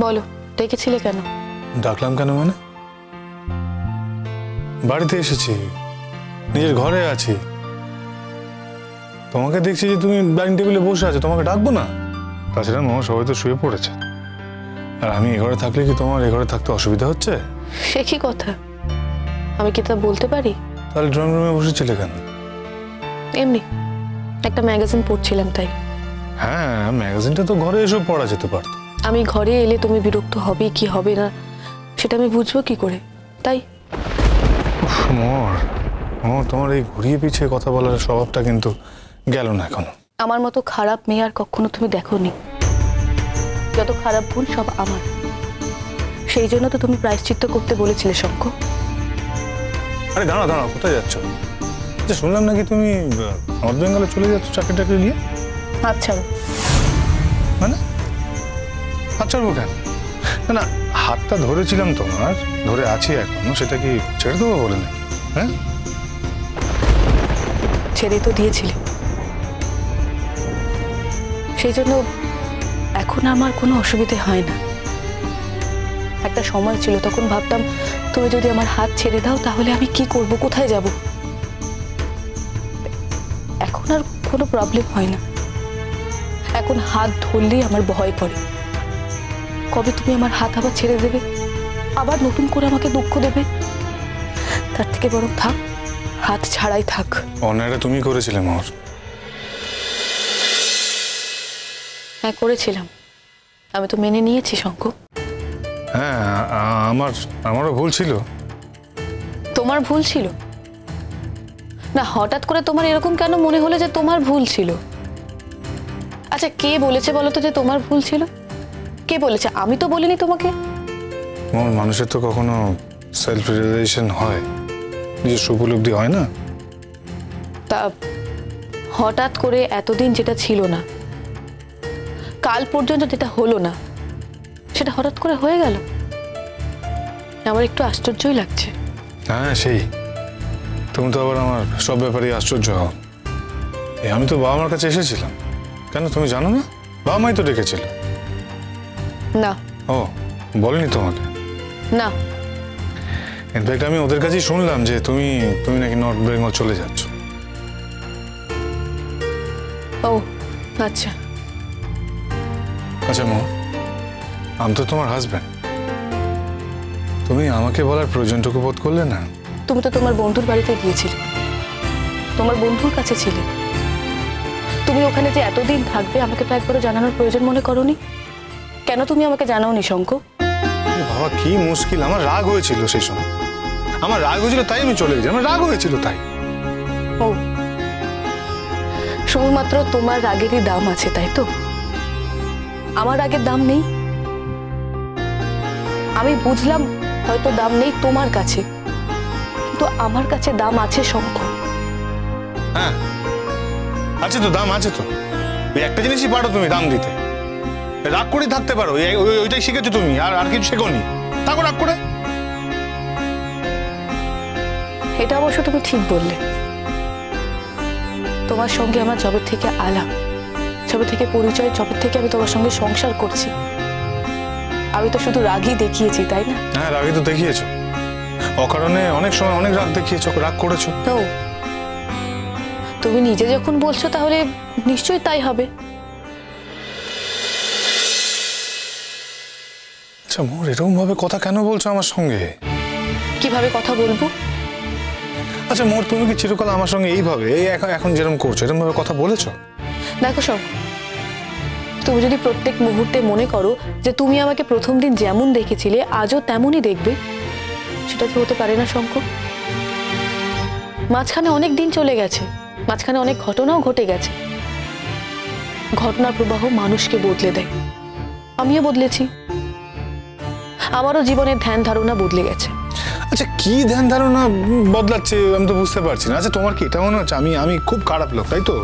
বলো, ডেকেছিলে কেন? ডাকলাম কেন মানে? বাড়িতে এসেছি, নিজের ঘরে আছি, তোমাকে দেখছি যে তুমি ডাইনিং টেবিলে বসে আছো, তোমাকে ডাকবো না? তাছাড়া মামা সবাই তো শুয়ে পড়েছে, আর আমি এ ঘরে থাকলে কি তোমার এ ঘরে থাকতে অসুবিধা হচ্ছে? সে কি কথা, আমি কি তা বলতে পারি? তাহলে ড্রয়িং রুমে বসেছিলে কেন? এমনি একটা ম্যাগাজিন পড়ছিলাম তাই। হ্যাঁ, ম্যাগাজিনটা তো ঘরে এসেও পড়া যেতে পারত। আমি ঘরে এলে তুমি বিরক্ত হবে কি হবে না সেটা আমি বুঝবো কি করে, তাই। তোমার এই ঘুরিয়ে পিছিয়ে কথা বলার স্বভাবটা কিন্তু গেল না এখনো। আমার মতো খারাপ মেয়ে আর কখনো তুমি দেখোনি। যত খারাপ গুণ সব আমার, সেই জন্য তো তুমি প্রায়শ্চিত্ত করতে বলেছিলে শঙ্খ। আরে দাঁড়াও দাঁড়াও, কোথায় যাচ্ছ? আচ্ছা, শুনলাম নাকি তুমি নর্থ বেঙ্গলে চলে যাচ্ছ চাকরি টাকরি নিয়ে। আচ্ছা মানে হাত ছাড়বো কেন? না না, হাতটা ধরেছিলাম তোমার, ধরে আছি এখনো, সেটা কি ছেড়ে দেবো বলে নাকি? হ্যাঁ, ছেড়ে তো দিয়েছিলে, সেই জন্য এখন আমার কোনো অসুবিধে হয় না। একটা সময় ছিল তখন ভাবতাম তুমি যদি আমার হাত ছেড়ে দাও তাহলে আমি কি করব, কোথায় যাব। এখন আর কোনো প্রবলেম হয় না। এখন হাত ধরলেই আমার ভয় করে, কবে তুমি আমার হাত আবার ছেড়ে দেবে, আবার নতুন করে আমাকে দুঃখ দেবে। তার থেকে বরং থাক, হাত ছাড়াই থাক। অন্যায়টা তুমি করেছিলে মোহর। হ্যাঁ করেছিলাম, আমি তো মেনে নিয়েছি শঙ্খ। হ্যাঁ, আমারও ভুল ছিল। তোমার ভুল ছিল না? হঠাৎ করে তোমার এরকম কেন মনে হলো যে তোমার ভুল ছিল? আচ্ছা, কে বলেছে বলো তো যে তোমার ভুল ছিল? কে বলেছে? আমি তো বলিনি তোমাকে। মানুষের তো কখনো সেলফ রিয়েলাইজেশন হয়, নিজস্ব উপলব্ধি হয় না। তা হঠাৎ করে এতদিন যেটা ছিল না, কাল পর্যন্ত যেটা হলো না, সেটা হঠাৎ করে হয়ে গেল। আমার একটু আশ্চর্যই লাগছে। হ্যাঁ, সেই তুমি তো আবার আমার সব ব্যাপারেই আশ্চর্য হও। আমি তো বাবা মার কাছে এসেছিলাম, কেন তুমি জানো না? বাবা মাই তো ডেকেছিল। না। ও, বলেনি তোমাকে? না। ইনফ্যাক্ট আমি ওদের কাছেই শুনলাম যে তুমি নাকি নর্থ বেঙ্গল চলে যাচ্ছ। ও আচ্ছা। আচ্ছা মো, আমি তো তোমার হাজব্যান্ড, তুমি আমাকে বলার প্রয়োজনটুকু বোধ করলে না? তুমি তো তোমার বন্ধুর বাড়িতে গিয়েছিলে, তোমার বন্ধুর কাছে ছিলে। তুমি ওখানে যে এতদিন থাকবে আমাকে তো একবারও জানানোর প্রয়োজন মনে করোনি। কেন তুমি আমাকে জানাওনি শঙ্খ? বাবা, কি মুশকিল! আমার রাগ হয়েছিল সেই সময়, আমার রাগ হয়েছিল তাই আমি চলে গেছি, আমার রাগ হয়েছিল তাই। ও, শুধুমাত্র তোমার রাগেরই দাম আছে তাই তো? আমার রাগের দাম নেই? আমি বুঝলাম হয়তো দাম নেই তোমার কাছে, কিন্তু আমার কাছে দাম আছে শঙ্খ। হ্যাঁ আছে তো, দাম আছে তো। ওই একটা জিনিসই পারো তুমি দাম দিতে, রাগ করে থাকতে পারো, ওইটাই শিখেছো তুমি, আর কিছু শেখোনি। থাকো রাগ করে। এটা অবশ্য তুমি ঠিক বললে। তোমার সঙ্গে আমার যবে থেকে আলাপ, যবে থেকে পরিচয়, যবে থেকে আমি তোমার সঙ্গে সংসার করছি, আমি তো শুধু রাগই দেখিয়েছি তাই না? হ্যাঁ, রাগই তো দেখিয়েছো, অকারণে অনেক সময় অনেক রাগ দেখিয়েছো, রাগ করেছো। তো তুমি নিজে যখন বলছো তাহলে নিশ্চয়ই তাই হবে। আচ্ছা মোর, এরকম ভাবে কথা কেন বলছো আমার সঙ্গে? কিভাবে কথা বলবো? আচ্ছা মোর, তুমি কি চিরকাল আমার সঙ্গে এইভাবে এখন যেরকম করছো এরকম ভাবে কথা বলেছো? দেখো সব, তুমি যদি প্রত্যেক মুহূর্তে মনে করো যে তুমি আমাকে প্রথম দিন যেমন দেখেছিলে আজও তেমনই দেখবে, সেটা কি হতে পারে না শঙ্খ? মাঝখানে অনেক দিন চলে গেছে, মাঝখানে অনেক ঘটনাও ঘটে গেছে। ঘটনা প্রবাহ মানুষকে বদলে দেয়, আমিও বদলেছি, আমারও জীবনের ধ্যান ধারণা বদলে গেছে। আচ্ছা, কি ধ্যান ধারণা বদলাচ্ছে আমি তো বুঝতে পারছি না। আচ্ছা, তোমার কি এটা মনে হচ্ছে আমি খুব খারাপ লোক, তাই তো?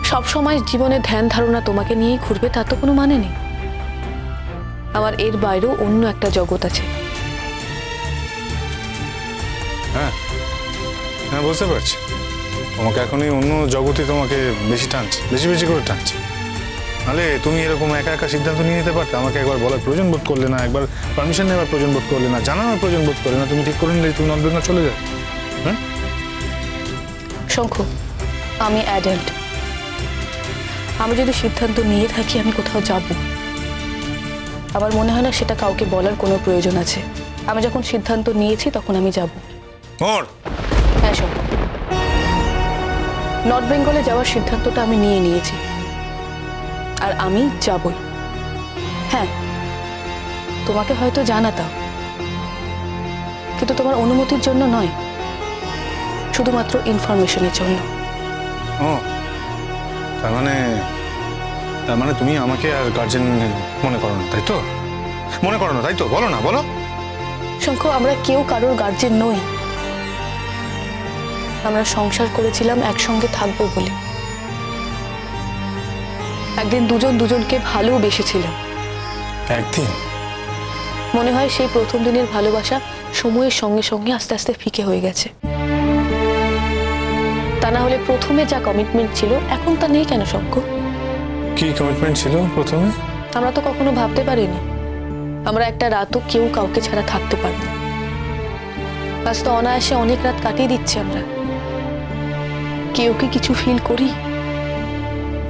সব সময় জীবনের ধ্যান ধারণা তোমাকে নিয়েই ঘুরবে তার তো কোনো মানে নেই। আমার এর বাইরেও অন্য একটা জগৎ আছে। হ্যাঁ হ্যাঁ, বুঝতে পারছি। তোমাকে এখন এই অন্য জগতে তোমাকে বেশি টানছে, বেশি বেশি করে টানছে। নাহলে তুমি এরকম একা একা সিদ্ধান্ত নিয়ে নিতে পারতে, আমাকে একবার বলার প্রয়োজন বোধ করলে না, একবার পারমিশন নেওয়ার প্রয়োজন বোধ করলে না, জানানোর প্রয়োজন বোধ করলে না, তুমি ঠিক করে নিলে তুমি নর্থ বেঙ্গল চলে যাও। হ্যাঁ শঙ্খ, আমি অ্যাডাল্ট। আমি যদি সিদ্ধান্ত নিয়ে থাকি আমি কোথাও যাব, আমার মনে হয় না সেটা কাউকে বলার কোনো প্রয়োজন আছে। আমি যখন সিদ্ধান্ত নিয়েছি তখন আমি যাব। মোর হ্যাঁ শঙ্খ, নর্থ বেঙ্গলে যাওয়ার সিদ্ধান্তটা আমি নিয়ে নিয়েছি, আর আমি যাবই। হ্যাঁ, তোমাকে হয়তো জানাতাম, কিন্তু তোমার অনুমতির জন্য নয়, শুধুমাত্র ইনফরমেশনের জন্য। ও তার মানে তুমি আমাকে আর গার্জেন মনে করো না, তাই তো? মনে করো না, তাই তো? বলো না, বলো। শঙ্খ, আমরা কেউ কারোর গার্জেন নই। আমরা সংসার করেছিলাম একসঙ্গে থাকবো বলে। একদিন দুজন দুজনকে ভালোবেসেছিলাম। একদিন? মনে হয় সেই প্রথম দিনের ভালোবাসা সময়ের সঙ্গে সঙ্গে আস্তে আস্তে ফিকে হয়ে গেছে। তা না হলে প্রথমে যা কমিটমেন্ট ছিল এখন তা নেই কেন শঙ্খ? কি কমিটমেন্ট ছিল প্রথমে? আমরা তো কখনো ভাবতে পারিনি আমরা একটা রাতও কেউ কাউকে ছাড়া থাকতে পারবো। আজ তো অনায়াসে অনেক রাত কাটিয়ে দিচ্ছি আমরা। কেউ কি কিছু ফিল করি?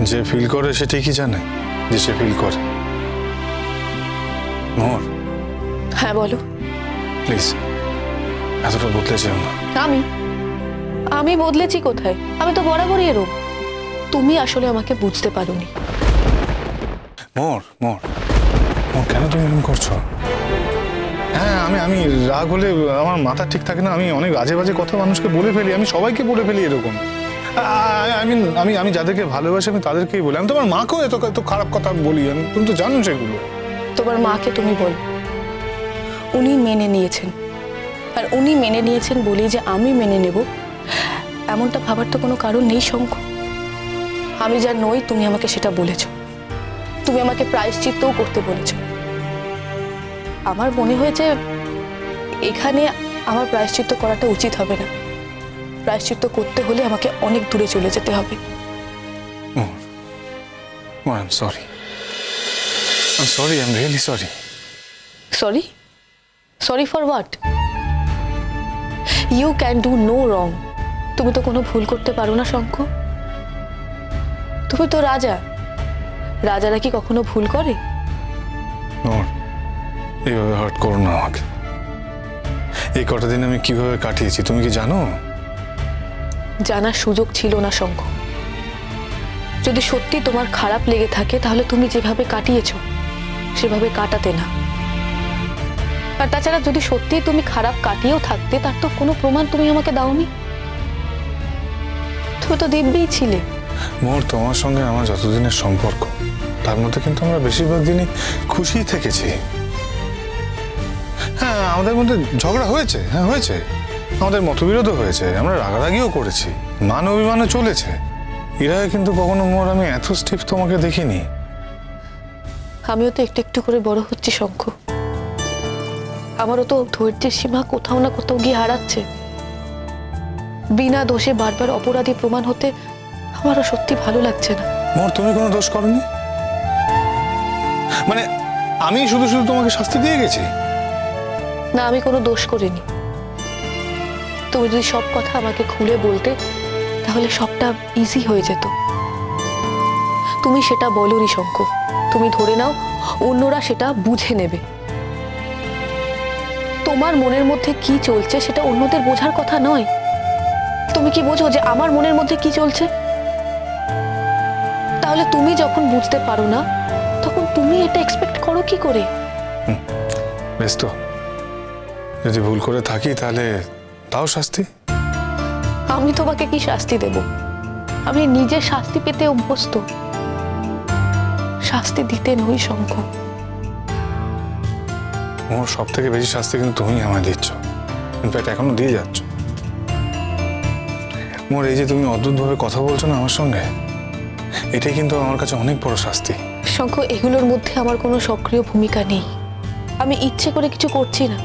যে ফিল করে সে ঠিকই জানে যে সে ফিল করে। মোর, হ্যাঁ বলো। প্লিজ এতটা বদলে যেও না। আমি বদলেছি কোথায়? আমি তো বরাবরই এরকম। তুমি আসলে আমাকে বুঝতে পারোনি। মোর মোর মোর কেন তুমি এরকম করছো? হ্যাঁ, আমি রাগ হলে আমার মাথা ঠিক থাকে না, আমি অনেক আজে বাজে কথা মানুষকে বলে ফেলি, আমি সবাইকে বলে ফেলি এরকম। আমি যাদেরকে ভালোবাসি আমি তাদেরকেই বলি। আমি তোমার মাকেও এত খারাপ কথা বলি, তুমি তো জানো সেগুলো। তোমার মাকে তুমি বল, উনি মেনে নিয়েছেন, আর উনি মেনে নিয়েছেন বলেই যে আমি মেনে নেব এমনটা ভাবার তো কোনো কারণ নেই শঙ্খ। আমি যা নই তুমি আমাকে সেটা বলেছ, তুমি আমাকে প্রায়শ্চিত্তও করতে বলেছ। আমার মনে হয়েছে এখানে আমার প্রায়শ্চিত্ত করাটা উচিত হবে না। প্রায়শ্চিত্ত করতে হলে আমাকে অনেক দূরে চলে যেতে হবে। I'm sorry. I'm sorry. I'm really sorry. Sorry? Sorry for what? You can do no wrong. তুমি তো কোনো ভুল করতে পারো না শঙ্খ। তুমি তো রাজা, রাজারা কি কখনো ভুল করে? এইভাবে হার্ট করো না আমাকে। এই কটা দিন আমি কিভাবে কাটিয়েছি তুমি কি জানো? জানার সুযোগ ছিল না শঙ্খ। যদি সত্যি তোমার খারাপ লেগে থাকে তাহলে তুমি যেভাবে কাটিয়েছো সেভাবে কাটাতে না। আর তাছাড়া যদি সত্যি তুমি খারাপ কাটিয়েও থাকতে তার তো কোনো প্রমাণ তুমি আমাকে দাওনি। তুমি তো দিব্যই ছিলে। মোর, তোমার সঙ্গে আমার যতদিনের সম্পর্ক তার মধ্যে কিন্তু আমরা বেশিরভাগ দিনই খুশি থেকেছি। হ্যাঁ, আমাদের মধ্যে ঝগড়া হয়েছে, হ্যাঁ হয়েছে, আমাদের মতবিরোধও হয়েছে, আমরা রাগারাগিও করেছি, মান অভিমানও চলেছে। এর আগে কিন্তু কখনো মোর আমি এত স্টিফ তোমাকে দেখিনি। আমিও তো একটু একটু করে বড় হচ্ছি শঙ্খ। আমারও তো ধৈর্যের সীমা কোথাও না কোথাও গিয়ে হারাচ্ছে। বিনা দোষে বারবার অপরাধী প্রমাণ হতে আমারও সত্যি ভালো লাগছে না। মোর, তুমি কোনো দোষ করনি? মানে আমি শুধু শুধু তোমাকে শাস্তি দিয়ে গেছি? না, আমি কোনো দোষ করিনি। তুমি যদি সব কথা আমাকে খুলে বলতে তাহলে সবটা ইজি হয়ে যেত। তুমি সেটা বলোনি শঙ্খ। তুমি ধরে নাও অন্যরা সেটা বুঝে নেবে। তোমার মনের মধ্যে কি চলছে সেটা অন্যদের বোঝার কথা নয়। তুমি কি বোঝো যে আমার মনের মধ্যে কি চলছে? তাহলে তুমি যখন বুঝতে পারো না তখন তুমি এটা এক্সপেক্ট করো কি করে? বেশ, তো যদি ভুল করে থাকি তাহলে তাও শাস্তি। আমি তোমাকে কি শাস্তি দেব? আমি নিজে শাস্তি পেতে অভ্যস্ত, শাস্তি দিতে নই শঙ্খ। মোর, সব থেকে বেশি শাস্তি কিন্তু তুমি আমায় দিচ্ছ, ইনফ্যাক্ট এখনো দিয়ে যাচ্ছ। মোর, এই যে তুমি অদ্ভুতভাবে কথা বলছো না আমার সঙ্গে, এটাই কিন্তু আমার কাছে অনেক বড় শাস্তি। শঙ্খ, এগুলোর মধ্যে আমার কোনো সক্রিয় ভূমিকা নেই। আমি ইচ্ছে করে কিছু করছি না।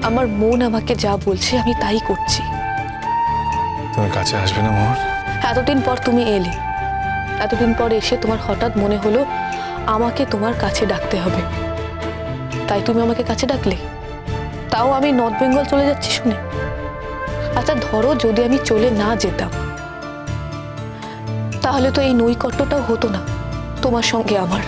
আমার মন আমাকে যা বলছে আমি তাই করছি। তুমি কাছে আসবে না মোর? এতদিন পর তুমি এলে, এতদিন পর এসে তোমার হঠাৎ মনে হলো আমাকে তোমার কাছে ডাকতে হবে, তাই তুমি আমাকে কাছে ডাকলে, তাও আমি নর্থ বেঙ্গল চলে যাচ্ছি শুনে। আচ্ছা ধরো যদি আমি চলে না যেতাম, তাহলে তো এই নৈকট্যটাও হতো না তোমার সঙ্গে আমার।